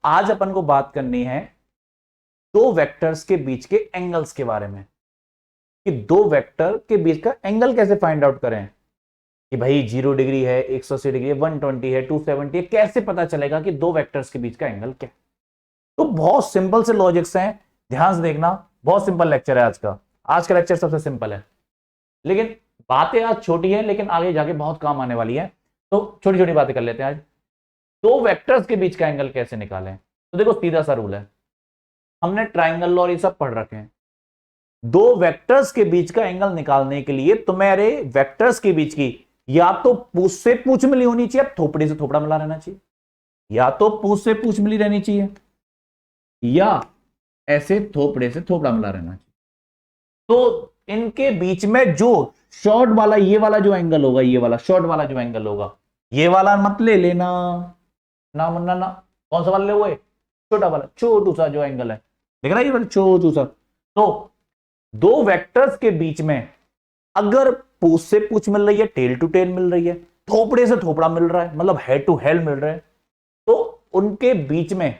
आज अपन को बात करनी है दो वेक्टर्स के बीच के एंगल्स के बारे में कि दो वेक्टर के बीच का एंगल कैसे फाइंड आउट करें कि भाई 0 डिग्री है, 180 डिग्री है, 120 है, 270 है, कैसे पता चलेगा कि दो वेक्टर्स के बीच का एंगल क्या है। तो बहुत सिंपल से लॉजिक्स हैं, ध्यान से देखना। बहुत सिंपल लेक्चर है आज का। आज का लेक्चर सबसे सिंपल है, लेकिन बातें आज छोटी है लेकिन आगे जाके बहुत काम आने वाली है। तो छोटी छोटी बातें कर लेते हैं आज। दो वेक्टर्स के बीच का एंगल कैसे निकालें? तो देखो सीधा सा रूल है, हमने ट्राइंगल और ये सब पढ़ रखे हैं। दो वेक्टर्स के बीच का एंगल निकालने के लिए तुम्हारे वेक्टर्स के बीच की या तो पूंछ से पूंछ मिली होनी चाहिए, थोपड़ी से थोपड़ा मिला रहना चाहिए, या तो पूंछ से पूंछ मिली रहनी चाहिए, या ऐसे थोपड़े से थोपड़ा मिला रहना चाहिए। तो इनके बीच में जो शॉर्ट वाला, ये वाला जो एंगल होगा, ये वाला शॉर्ट वाला जो एंगल होगा, ये वाला मत ले लेना ना मुन्ना ना। कौन सा वाला ले? वो छोटा वाला, छोटू सा जो एंगल है, देख रहा है ये वाला छोटू सा। तो दो वेक्टर्स के बीच में अगर पूंछ से पूंछ मिल रही है, टेल टू टेल मिल रही है, थोपड़े से थोपड़ा मिल रहा है, मतलब हेड टू हेड मिल रहा है, तो उनके बीच में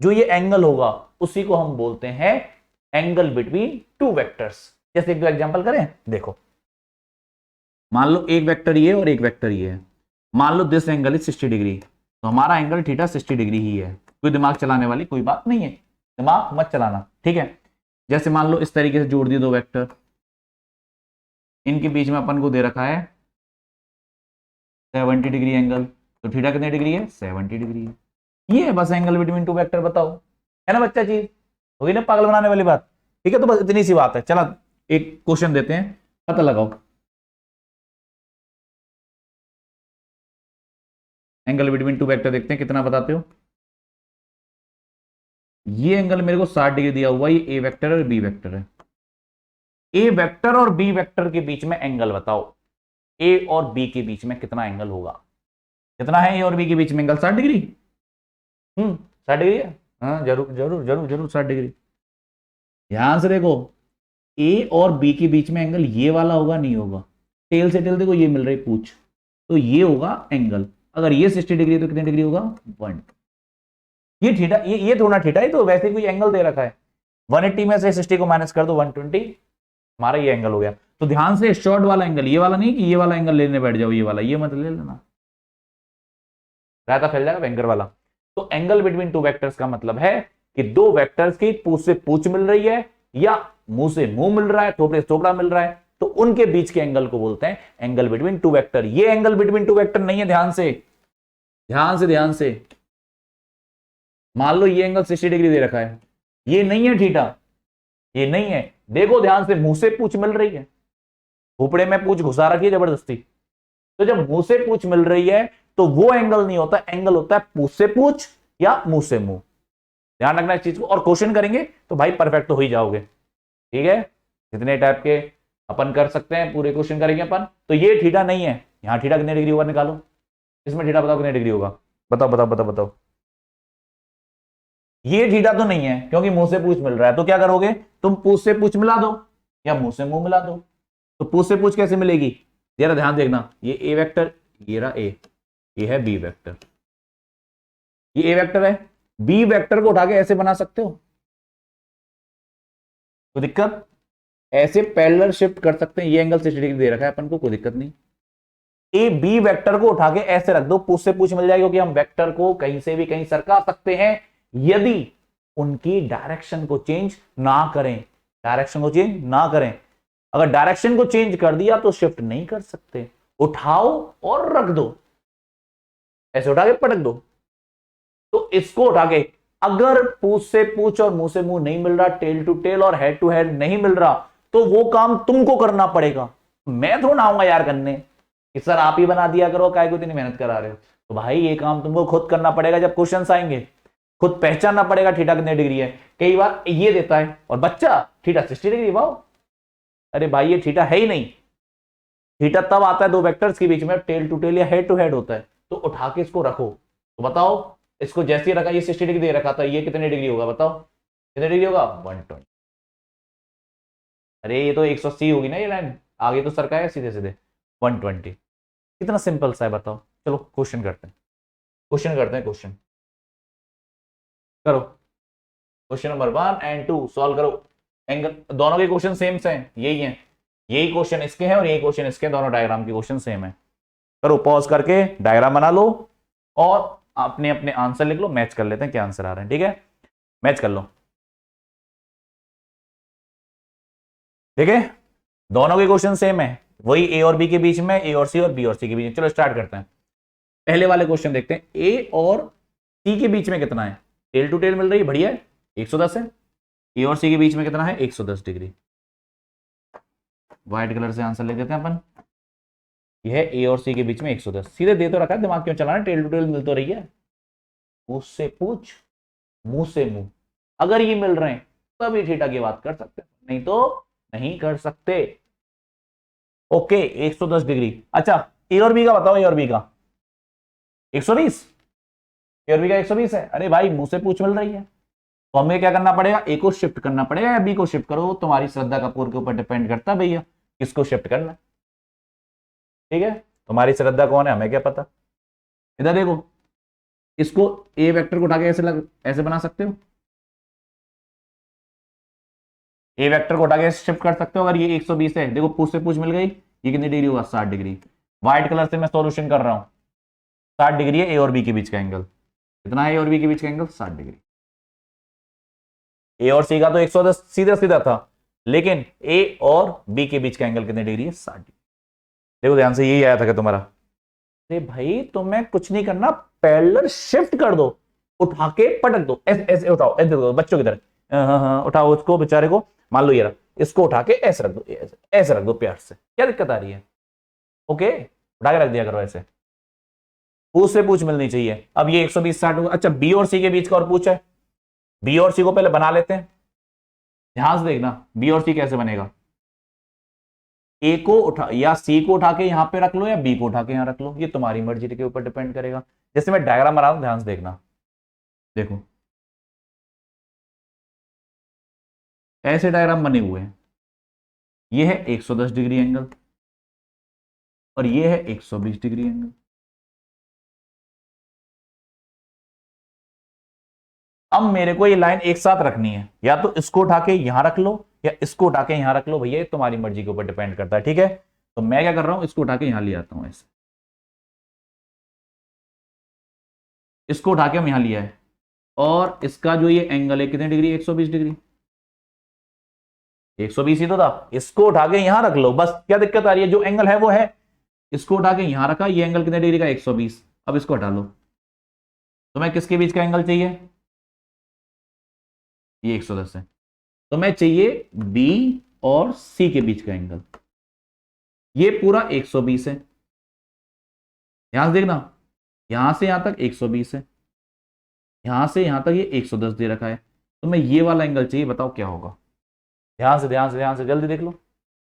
जो ये एंगल होगा उसी को हम बोलते हैं एंगल बिटवीन टू वेक्टर्स। जैसे एक दो एग्जांपल करें, देखो मान लो एक वेक्टर ये और एक वेक्टर ये है। मान लो दिस एंगल इज 60 डिग्री, तो हमारा एंगल थीटा 60 डिग्री ही है। कोई दिमाग चलाने वाली कोई बात नहीं है, दिमाग मत चलाना, ठीक है। जैसे मान लो इस तरीके से जोड़ दिए दो वेक्टर, इनके बीच में अपन को दे रखा है 70 डिग्री एंगल, तो थीटा कितने डिग्री है? 70 डिग्री है। ये है बस एंगल बिटवीन टू वेक्टर। बताओ, है ना बच्चा चीज? होगी ना पागल बनाने वाली बात? ठीक है, तो बस इतनी सी बात है। चला एक क्वेश्चन देते हैं, पता लगाओ। एंगल बिटवीन टू वेक्टर देखते हैं कितना बताते हो। ये एंगल मेरे को 60 डिग्री दिया हुआ, ये ए वेक्टर और बी वेक्टर है। ए वेक्टर और बी वेक्टर के बीच में एंगल बताओ, ए और बी के बीच में कितना एंगल होगा? कितना है ए और बी के बीच में एंगल? 60 डिग्री। 60 डिग्री है। हाँ जरूर जरूर जरूर जरूर 60 डिग्री। ध्यान से देखो, ए और बी के बीच में एंगल ये वाला होगा, नहीं होगा। टेल से टेल देखो ये मिल रही पूछ, तो ये होगा एंगल। अगर ये 60 डिग्री तो कितने डिग्री होगा? 1। ये थीटा, ये थोड़ा थीटा है, तो वैसे कोई एंगल दे रखा है। 180 में से 60 को माइनस कर दो, 120, हमारा ये एंगल हो गया। तो ध्यान से शॉर्ट वाला एंगल, ये वाला नहीं कि ये वाला एंगल लेने बैठ जाओ, ये वाला ये मत ले लेना, रायता फैल जाएगा बैंकर वाला। तो एंगल बिटवीन टू वेक्टर्स का मतलब है कि दो वेक्टर्स की पूंछ से पूंछ मिल रही है या मुंह से मुंह मिल रहा है, थोपड़े से थोपड़ा मिल रहा है, तो उनके बीच के एंगल को बोलते हैं एंगल बिटवीन टू वेक्टर। ये एंगल बिटवीन टू वेक्टर नहीं है, ध्यान से ध्यान से ध्यान से। मान लो ये एंगल 60 डिग्री दे रखा है, ये नहीं है थीटा, ये नहीं है। देखो ध्यान से, मुंह से पूंछ मिल रही है, खोपड़े में पूंछ घुसा रखी है जबरदस्ती। तो जब मुंह से पूंछ मिल रही है तो वो एंगल नहीं होता, एंगल होता है पूंछ से पूंछ या मुंह से मुंह। ध्यान रखना इस चीज को, और क्वेश्चन करेंगे तो भाई परफेक्ट तो हो ही जाओगे, ठीक है। जितने टाइप के अपन कर सकते हैं पूरे क्वेश्चन करेंगे अपन। तो ये थीटा नहीं है, यहां थीटा कितने डिग्री होगा निकालो, इसमें थीटा बताओ कितने डिग्री होगा, बताओ बताओ बताओ बताओ। ये थीटा तो नहीं है क्योंकि मुंह से पूछ मिल रहा है, तो क्या करोगे तुम? पूछ से पूछ मिला दो या मुंह से मुंह मिला दो। तो पूछ से पूछ कैसे मिलेगी? जरा ध्यान देखना, ये ए वेक्टर, ये रहा ए, ये है बी वेक्टर, ये ए वेक्टर है। बी वेक्टर को उठा के ऐसे बना सकते हो, कोई दिक्कत? ऐसे पैरेलल शिफ्ट कर सकते हैं, ये एंगल 60 डिग्री दे रखा है अपन को, कोई दिक्कत नहीं। ए बी वेक्टर को उठा के ऐसे रख दो, पूछ से पूछ मिल जाएगी, क्योंकि हम वेक्टर को कहीं से भी कहीं सरका सकते हैं यदि उनकी डायरेक्शन को चेंज ना करें। डायरेक्शन को चेंज ना करें, अगर डायरेक्शन को चेंज कर दिया तो शिफ्ट नहीं कर सकते। उठाओ और रख दो, ऐसे उठा के पटक दो। तो इसको उठा के, अगर पूछ से पूछ और मुंह से मुंह नहीं मिल रहा, टेल टू टेल और हेड टू हेड नहीं मिल रहा, तो वो काम तुमको करना पड़ेगा। मैं थोड़ा आऊंगा यार करने कि सर आप ही बना दिया करो, काय को इतनी मेहनत करा रहे हो। तो भाई ये काम तुमको खुद करना पड़ेगा, जब क्वेश्चंस आएंगे खुद पहचानना पड़ेगा थीटा कितने डिग्री है। कई बार ये देता है और बच्चा थीटा 60 डिग्री, वाह, अरे भाई ये थीटा है ही नहीं। थीटा तब आता है दो वेक्टर्स के बीच में, टेल टू टेल या हेड टू हेड होता है। तो उठा के इसको रखो, तो बताओ इसको जैसे ही रखा, ये 60 डिग्री दे रखा था, ये कितने डिग्री होगा बताओ? कितने डिग्री होगा? 120। अरे ये तो 180 होगी ना ये लाइन, आगे तो सरका है सीधे सीधे 120। कितना सिंपल सा है बताओ। चलो क्वेश्चन करते हैं, क्वेश्चन करते हैं क्वेश्चन। करो क्वेश्चन नंबर 1 and 2 सॉल्व करो। एंगल दोनों के क्वेश्चन सेम से हैं, यही हैं, यही क्वेश्चन इसके हैं और यही क्वेश्चन इसके हैं, दोनों डायग्राम के क्वेश्चन सेम है। करो पॉज करके डायग्राम बना लो और अपने अपने आंसर लिख लो, मैच कर लेते हैं क्या आंसर आ रहे हैं। ठीक है, मैच कर लो। ठीक है, दोनों के क्वेश्चन सेम है, वही ए और बी के बीच में, ए और सी और बी और सी के बीच में। चलो स्टार्ट करते हैं। पहले वाले क्वेश्चन देखते हैं, ए और सी के बीच में कितना है, टेल टू टेल मिल रही है, बढ़िया है, 110 है। ए और सी के बीच में कितना है, 110 डिग्री। व्हाइट कलर से आंसर लिख देते हैं अपन, यह है ए और सी के बीच में 110। सीधे दे तो रखा है, दिमाग क्यों चलाना, टेल टू टेल मिल तो रही है। पूछ से पूछ, मुंह से मुंह, अगर ये मिल रहे हैं तभी थीटा की बात कर सकते हैं, नहीं तो नहीं कर सकते। Okay 110 degree. अच्छा ए और बी का बताओ, ए और बी का 120, ए और बी का 120 है। अरे भाई मुंह से पूछ मिल रही है, तो हमें क्या करना पड़ेगा, ए को शिफ्ट करना पड़ेगा या बी को शिफ्ट करो, तुम्हारी श्रद्धा कपूर के ऊपर डिपेंड करता है भैया किसको शिफ्ट करना। ठीक है, तुम्हारी श्रद्धा कौन है हमें क्या पता। इधर देखो, इसको ए वेक्टर को उठा के ऐसे बना सकते हो, ए वेक्टर को उठा के शिफ्ट कर सकते हो। अगर ये 120 है, देखो पूछ से पूछ मिल गई, ये कितनी डिग्री होगा, 60 डिग्री। व्हाइट कलर से मैं सॉल्यूशन कर रहा हूं, 60 डिग्री है ए और बी के बीच का एंगल। कितना है ए और बी के बीच का एंगल, 60 डिग्री। ए और सी का तो 110 सीधा सीधा था, लेकिन ए और बी के बीच का एंगल कितनी डिग्री है, 60 डिग्री। देखो ध्यान से, यही आया था क्या तुम्हारा। अरे भाई तुम्हें कुछ नहीं करना, पैरेलल शिफ्ट कर दो, उठा के पटक दो, ऐसे उठाओ, ऐसे दो बच्चों की तरह। हाँ उठाओ उसको बेचारे को, मान लो ये रहा, इसको उठा के ऐसे रख दो, ऐसे रख दो प्यार से, क्या दिक्कत आ रही है। ओके उठा के रख दिया करो ऐसे, पूछ से पूछ मिलनी चाहिए। अब ये 120 60 होगा। अच्छा बी और सी के बीच का और पूछ है, बी और सी को पहले बना लेते हैं। ध्यान से देखना बी और सी कैसे बनेगा, ए को उठा या सी को उठा के यहां पे रख लो या बी को उठा के यहां रख लो, ये तुम्हारी मर्जी के ऊपर डिपेंड करेगा। जैसे मैं डायग्राम बना रहा हूं, ध्यान से देखना, देखो ऐसे डायग्राम बने हुए हैं, ये है 110 डिग्री एंगल और ये है 120 डिग्री एंगल। अब मेरे को ये लाइन एक साथ रखनी है, या तो इसको उठा के यहां रख लो या इसको उठा के यहां रख लो, भैया तुम्हारी मर्जी के ऊपर डिपेंड करता है। ठीक है, तो मैं क्या कर रहा हूं, इसको उठा के यहां ले आता हूं ऐसे, इसको उठा के हम यहां लिया है, और इसका जो ये एंगल है कितने डिग्री, 120 डिग्री। 120 ही तो था, इसको उठा के यहां रख लो, बस क्या दिक्कत आ रही है, जो एंगल है वो है, इसको उठा के यहां रखा, ये एंगल कितने डिग्री का, 120। अब इसको हटा लो, तुम्हें किसके बीच का एंगल चाहिए, ये 110 है, तुम्हें चाहिए बी और सी के बीच का एंगल, ये पूरा 120 है। ध्यान से देखना, यहां से यहां तक 120 है, यहां से यहां तक ये 110 दे रखा है, तुम्हें ये वाला एंगल चाहिए, बताओ क्या होगा। ध्यान से ध्यान से ध्यान से जल्दी देख लो,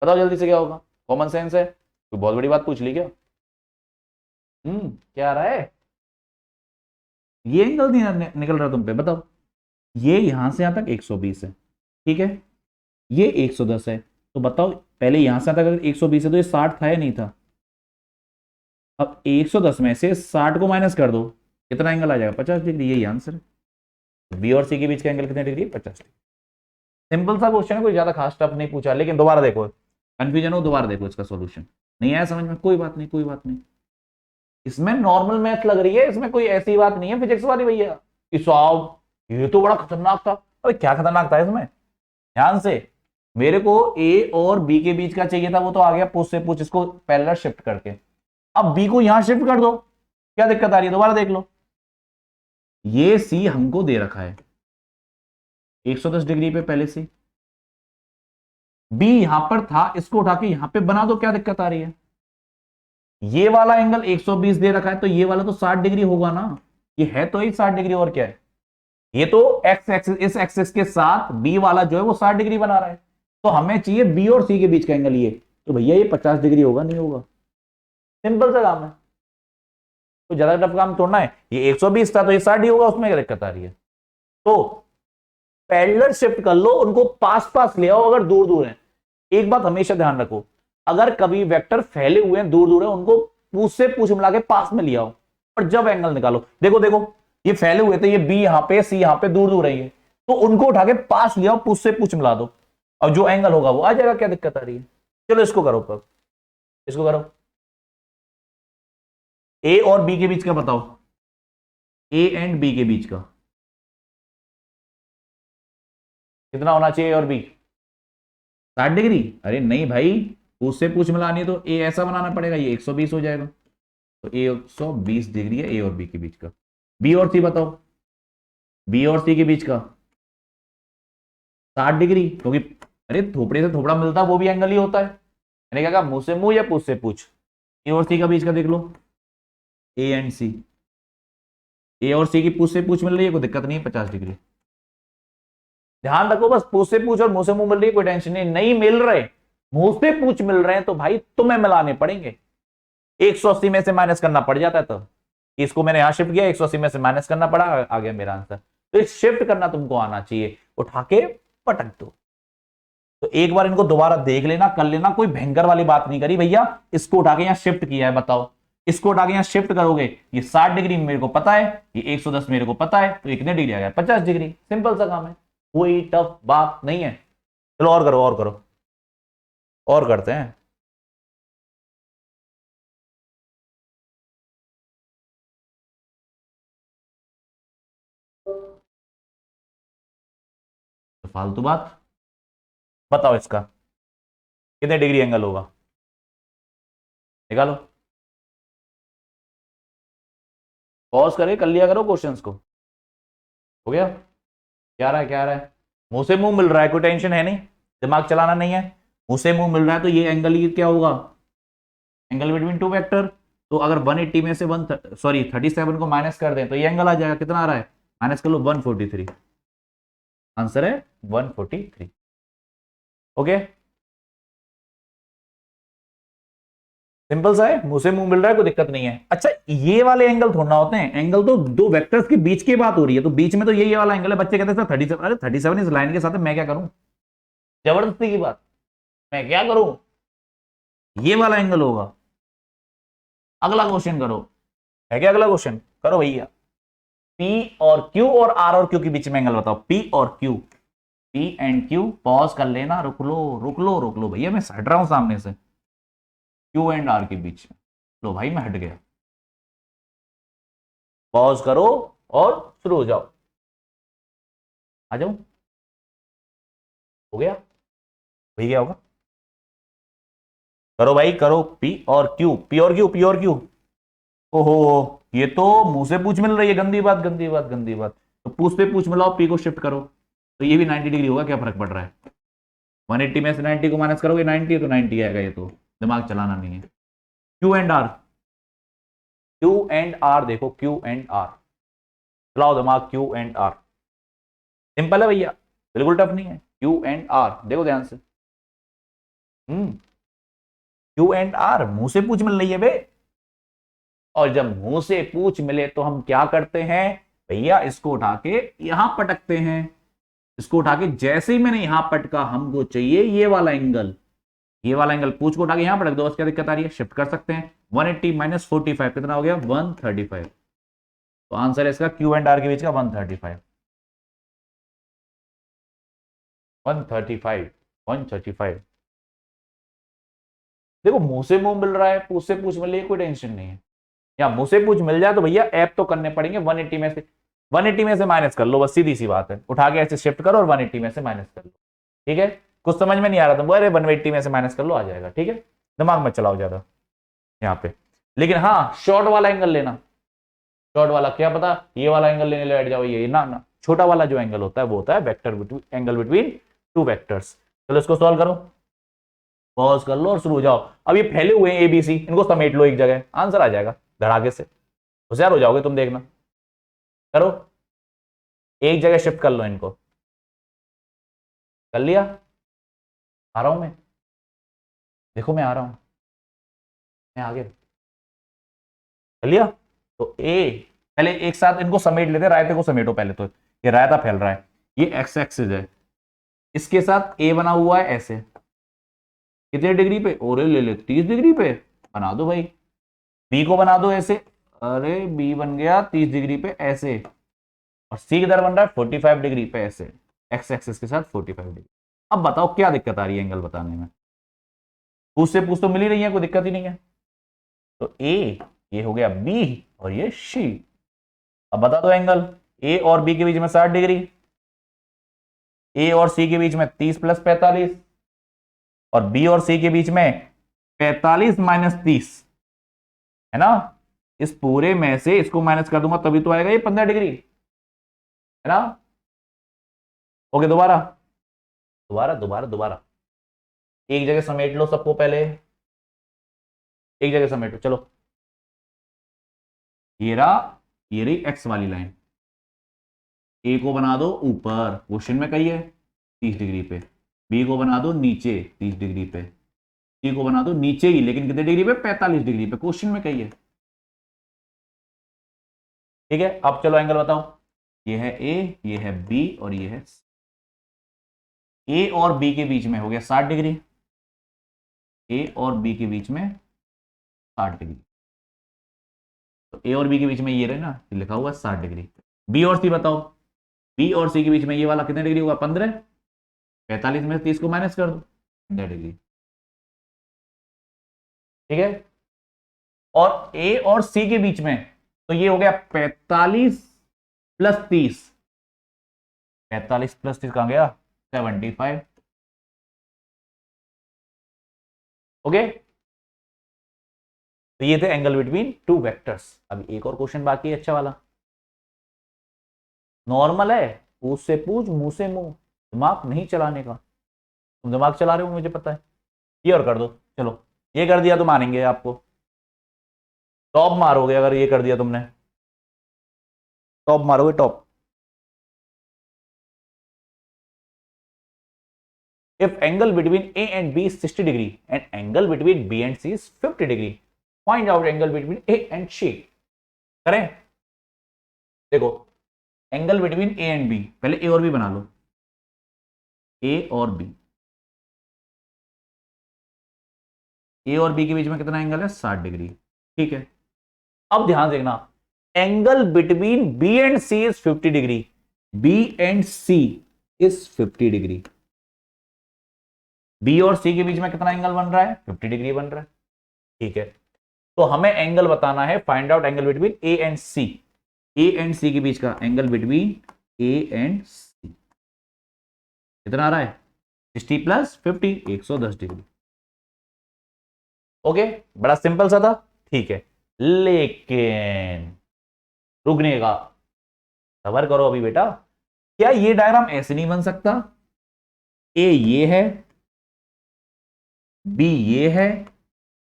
बताओ जल्दी से क्या होगा। कॉमन सेंस है, कोई बहुत बड़ी बात पूछ ली क्या। क्या आ रहा है, ये एंगल नहीं निकल रहा तुम पे, बताओ। ये यहां से यहां तक 120 है, ठीक है, ये 110 है, तो बताओ पहले यहां से यहां तक अगर 120 है तो ये 60 था या नहीं था। अब 110 में से 60 को माइनस कर दो, कितना एंगल आ जाएगा, 50 डिग्री। यही आंसर है, बी और सी के बीच का एंगल कितने डिग्री, 50 डिग्री। सिंपल सा क्वेश्चन है, कोई ज्यादा खास स्टफ नहीं पूछा, लेकिन दोबारा देखो, कंफ्यूजन हो दोबारा देखो, इसका सॉल्यूशन नहीं आया समझ में, कोई बात नहीं, कोई बात नहीं, इसमें नॉर्मल मैथ लग रही है, इसमें कोई ऐसी बात नहीं है फिजिक्स वाली भैया साहब ये तो बड़ा खतरनाक था। अरे क्या खतरनाक था इसमें, ध्यान से, मेरे को ए और बी के बीच का चाहिए था, वो तो आ गया पूछ से पूछ, इसको पैरेलल शिफ्ट करके। अब बी को यहां शिफ्ट कर दो, क्या दिक्कत आ रही है, दोबारा देख लो, ये सी हमको दे रखा है 110 डिग्री पे पहले से, बी यहां पर था, इसको उठा के यहां पे बना दो, क्या दिक्कत आ रही है। ये वाला एंगल 120 दे रखा है, तो ये वाला तो 60 डिग्री होगा ना, ये है तो ही 60 डिग्री, और क्या है, ये तो एक्स एक्सिस, इस एक्सिस के साथ बी वाला जो है वो 60 डिग्री बना रहा है, तो हमें चाहिए बी और सी के बीच का एंगल, ये तो भैया ये 50 डिग्री होगा, नहीं होगा, सिंपल सा काम है, तो ज्यादा टफ काम तोड़ना है। ये 120 था तो ये 60 ही होगा, उसमें क्या दिक्कत आ रही है। तो पैरेलल शिफ्ट कर लो, उनको पास पास ले आओ अगर दूर दूर है। एक बात हमेशा ध्यान रखो, अगर कभी वेक्टर फैले हुए हैं दूर दूर है, उनको पूछ से पूछ मिला के पास में ले आओ, और जब एंगल निकालो, देखो देखो ये फैले हुए थे, ये बी यहां पे, सी यहां पे, दूर दूर है ये, तो उनको उठा के पास लिया और पूछ से पूछ मिला दो, और जो एंगल होगा वो आ जाएगा। क्या दिक्कत आ रही है? चलो इसको करो, पर इसको करो। ए और बी के बीच का बताओ, ए एंड बी के बीच का कितना होना चाहिए? और बी 60 डिग्री? अरे नहीं भाई, उससे पूछ मिलानी है तो ए ऐसा बनाना पड़ेगा, ये 120 हो जाएगा। तो ए 120 डिग्री है ए और बी के बीच का। बी और सी बताओ, बी और सी के बीच का 60 डिग्री, क्योंकि अरे थोपड़े से थोपड़ा मिलता है वो भी एंगल ही होता है। मैंने क्या कहा, मुंह से मुंह या पूछ से पूछ? ए और सी का बीच का देख लो, ए एंड सी, ए और सी की पूछ से पूछ मिल रही है, कोई दिक्कत नहीं है, 50 डिग्री। ध्यान रखो बस, पूछ से पूछ और मुंह से मुंह मिल रही है, कोई टेंशन नहीं। नहीं मिल रहे, मुंह से पूछ मिल रहे हैं, तो भाई तुम्हें मिलाने पड़ेंगे। 180 में से माइनस करना पड़ जाता है, तो इसको मैंने यहां शिफ्ट किया, 180 में से माइनस करना पड़ा, आ गया मेरा आंसर। तो इस शिफ्ट करना तुमको आना चाहिए, उठा के पटक दो। तो एक बार इनको दोबारा देख लेना, कर लेना, कोई भयंकर वाली बात नहीं करी भैया। इसको उठा के यहां शिफ्ट किया है, बताओ, इसको उठा के यहां शिफ्ट करोगे, ये 60 डिग्री मेरे को पता है, ये 110 मेरे को पता है, तो ये कितने डिग्री आ गया? 50 डिग्री। सिंपल सा काम है, कोई टफ बात नहीं है। चलो और करो, और करो, और करते हैं। तो फालतू बात बताओ, इसका कितने डिग्री एंगल होगा? निकालो, पॉज करके कर लिया करो क्वेश्चंस को। हो गया? क्या रहा है, क्या रहा है? मुंह से मुंह मिल रहा है, कोई टेंशन है नहीं, दिमाग चलाना नहीं है। मुंह से मुंह मिल रहा है तो ये एंगल ही क्या होगा? Angle between two vector. तो अगर 180 में से 37 को माइनस कर दें तो ये एंगल आ जाएगा, कितना आ रहा है? माइनस कर लो, 143। आंसर है 143। ओके, सिंपल सा है, मुंह से मुंह मिल रहा है, कोई दिक्कत नहीं है। अच्छा, ये वाले एंगल थोड़ा होते हैं, एंगल तो दो वेक्टर्स के बीच की बात हो रही है, तो बीच में तो यही वाला एंगल है। बच्चे कहते हैं 37, अरे 37 इस लाइन के साथ है, मैं क्या करूं? जबरदस्ती की बात, मैं क्या करूं? ये वाला एंगल होगा। अगला क्वेश्चन करो, है क्या अगला क्वेश्चन? करो भैया। P और Q और R और Q के बीच में एंगल बताओ, P और Q, P and Q। Pause कर लेना, रुक लो रुक लो रुक लो भैया, मैं हट रहा हूं सामने से। Q एंड R के बीच में, लो भाई मैं हट गया। पॉज करो और शुरू हो जाओ, आ जाओ। हो गया भैया, क्या होगा? करो भाई करो, P और Q, P और Q, P और Q। ओहो, ये तो मुंह से पूछ मिल रही है, गंदी बात गंदी बात गंदी बात। तो पूछ पे पूछ मिलाओ, P को शिफ्ट करो, तो ये भी 90 डिग्री होगा, क्या फर्क पड़ रहा है? 180 में से 90 को माइनस करोगे, 90 तो 90 आएगा, ये तो दिमाग चलाना नहीं है। Q and R, Q and R देखो, क्यू एंड आर, चलाओ दिमाग, क्यू एंड आर। सिंपल है भैया, बिल्कुल टफ नहीं है। क्यू एंड आर देखो ध्यान से, क्यू एंड आर मुंह से पूछ मिल रही है बे। और जब मुंह से पूछ मिले तो हम क्या करते हैं भैया? इसको उठा के यहां पटकते हैं। इसको उठा के जैसे ही मैंने यहां पटका, हमको चाहिए ये वाला एंगल, ये वाला एंगल। पूछ को उठा के यहां पटक दो, बस। क्या दिक्कत आ रही है? शिफ्ट कर सकते हैं। 180 माइनस 45 कितना हो गया? 135। तो आंसर है इसका क्यू एंड आर के बीच का 135। 135, 135। देखो, मुंह से मुंह मिल रहा है, पूछ से पूछ मिल रही है, कोई टेंशन नहीं है। या मुंह से पूछ मिल जाए तो भैया ऐप तो करने पड़ेंगे। 180 में से, 180 में से माइनस कर लो, बस सीधी सी बात है। उठा के ऐसे शिफ्ट करो और 180 में से माइनस कर लो, ठीक है? कुछ समझ में नहीं आ रहा तुमको, अरे 180 में से माइनस कर लो, आ जाएगा, ठीक है? दिमाग में चलाओ ज्यादा यहाँ पे। लेकिन हाँ, शॉर्ट वाला एंगल लेना। शॉर्ट वाला क्या पता, ये वाला एंगल लेने बैठ जाओ, ये ना ना, छोटा वाला जो एंगल होता है वो होता है vector between, angle between two vectors. चलो इसको सॉल्व करो, पॉज कर लो और शुरू हो जाओ। अब ये फैले हुए हैं एबीसी, इनको समेट लो एक जगह, आंसर आ जाएगा धड़ाके से। होशियार हो जाओगे तुम, देखना। करो, एक जगह शिफ्ट कर लो इनको। कर लिया? आ रहा हूं मैं, देखो मैं आ रहा हूं, मैं आगे। कर लिया? तो ए, पहले एक साथ इनको समेट लेते, रायते को समेटो पहले तो। ये रायता फैल रहा है, ये एक्स एक्सिस है, इसके साथ ए बना हुआ है ऐसे, कितने डिग्री पे? और ले ले 30 डिग्री पे। बना दो भाई। बी को बना दो ऐसे, अरे बी बन गया 30 डिग्री पे ऐसे, और सी किधर बन रहा है 45 डिग्री पे ऐसे, एक्स एक्सिस के साथ 45 डिग्री। अब बताओ क्या दिक्कत आ रही है एंगल बताने में? पूछ से पूछ तो मिल ही रही है, कोई दिक्कत ही नहीं है। तो ए, ये हो गया बी, और ये सी। अब बता दो एंगल ए और बी के बीच में 60 डिग्री, ए और सी के बीच में 30 प्लस 45, और बी और सी के बीच में 45 माइनस 30, है ना। इस पूरे में से इसको माइनस कर दूंगा तभी तो आएगा ये 15 डिग्री, है ना। ओके, दोबारा दोबारा दोबारा दोबारा, एक जगह समेट लो सबको, पहले एक जगह समेटो, चलो। ये रही एक्स वाली लाइन, ए को बना दो ऊपर, क्वेश्चन में कही है 30 डिग्री पे, बी को बना दो नीचे 30 डिग्री पे, सी को बना दो नीचे ही लेकिन कितने डिग्री पे, 45 डिग्री पे, क्वेश्चन में कही है। ठीक है, अब चलो एंगल बताओ। ये है ए, ये है बी, और ये है ए और बी के बीच में हो गया 60 डिग्री, ए और बी के बीच में 60 डिग्री, तो ए और बी के बीच में ये रहे ना, लिखा हुआ है 60 डिग्री। बी और सी बताओ, बी और सी के बीच में ये वाला कितने डिग्री होगा, 15, 45 में 30 को माइनस कर दो, 15 डिग्री। ठीक है, और ए और सी के बीच में तो ये हो गया 45 प्लस 30, 45 प्लस 30 कहां गया, 75। ओके, तो ये थे एंगल बिटवीन टू वेक्टर्स। अभी एक और क्वेश्चन बाकी है अच्छा वाला, नॉर्मल है, पूछ से पूछ मुंह से मुंह, दिमाग नहीं चलाने का। तुम दिमाग चला रहे हो मुझे पता है, ये और कर दो, चलो ये कर दिया तो मानेंगे आपको, टॉप मारोगे अगर ये कर दिया तुमने, टॉप मारोगे top. If angle between A and B is 60 degree and angle between B and C is 50 degree, find out angle between A and C। करें, देखो angle between A and B, पहले ए और B बना लो, ए और B, ए और B के बीच में कितना एंगल है, 60 डिग्री। ठीक है, अब ध्यान देखना, angle between B and C is 50 degree, B and C is 50 degree, B और सी के बीच में कितना एंगल बन रहा है, 50 डिग्री बन रहा है। ठीक है, तो हमें एंगल बताना है, find out angle between A and C, A and C के बीच का angle between A and C कितना आ रहा है, 60 प्लस 50, 110 डिग्री। ओके, बड़ा सिंपल सा था। ठीक है, लेकिन रुकने का, सबर करो अभी बेटा। क्या ये डायग्राम ऐसे नहीं बन सकता, ए ये है, बी ये है,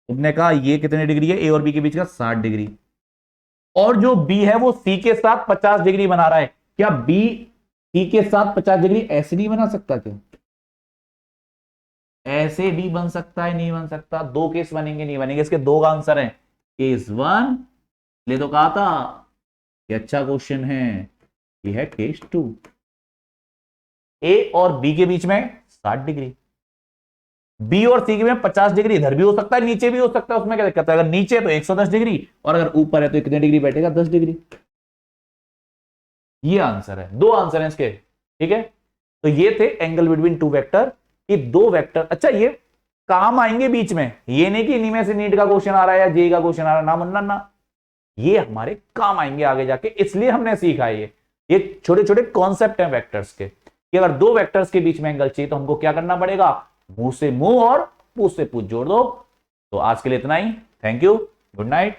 तुमने कहा ये कितने डिग्री है, ए और बी के बीच का 60 डिग्री, और जो बी है वो सी के साथ 50 डिग्री बना रहा है। क्या बी सी के साथ 50 डिग्री ऐसे नहीं बना सकता क्या, ऐसे भी बन सकता है, नहीं बन सकता, दो केस बनेंगे, नहीं बनेंगे, इसके दो आंसर हैं, केस 1 ले तो कहा था, ये अच्छा क्वेश्चन है, ये है केस 2, ए और बी के बीच में 60 डिग्री, बी और सी के में 50 डिग्री, इधर भी हो सकता है नीचे भी हो सकता है, उसमें क्या दिक्कत है, अगर नीचे तो 110 डिग्री, और अगर ऊपर है तो कितने डिग्री बैठेगा, 10 डिग्री। ये आंसर है, दो आंसर हैं इसके। ठीक है, तो ये थे एंगल बिटवीन टू वेक्टर, कि दो वेक्टर, अच्छा ये काम आएंगे बीच में, ये नहीं कि इनमें से नीट का क्वेश्चन आ रहा है या जेई का क्वेश्चन आ रहा है, ना मुन्ना ना, ये हमारे काम आएंगे आगे जाके, इसलिए हमने सीखा है ये छोटे छोटे कॉन्सेप्ट हैं वेक्टर्स के, कि अगर दो वेक्टर्स के बीच में एंगल चाहिए तो हमको क्या करना पड़ेगा, मुंह से मुंह और पूछ से पूछ जोड़ दो। तो आज के लिए इतना ही, थैंक यू, गुड नाइट।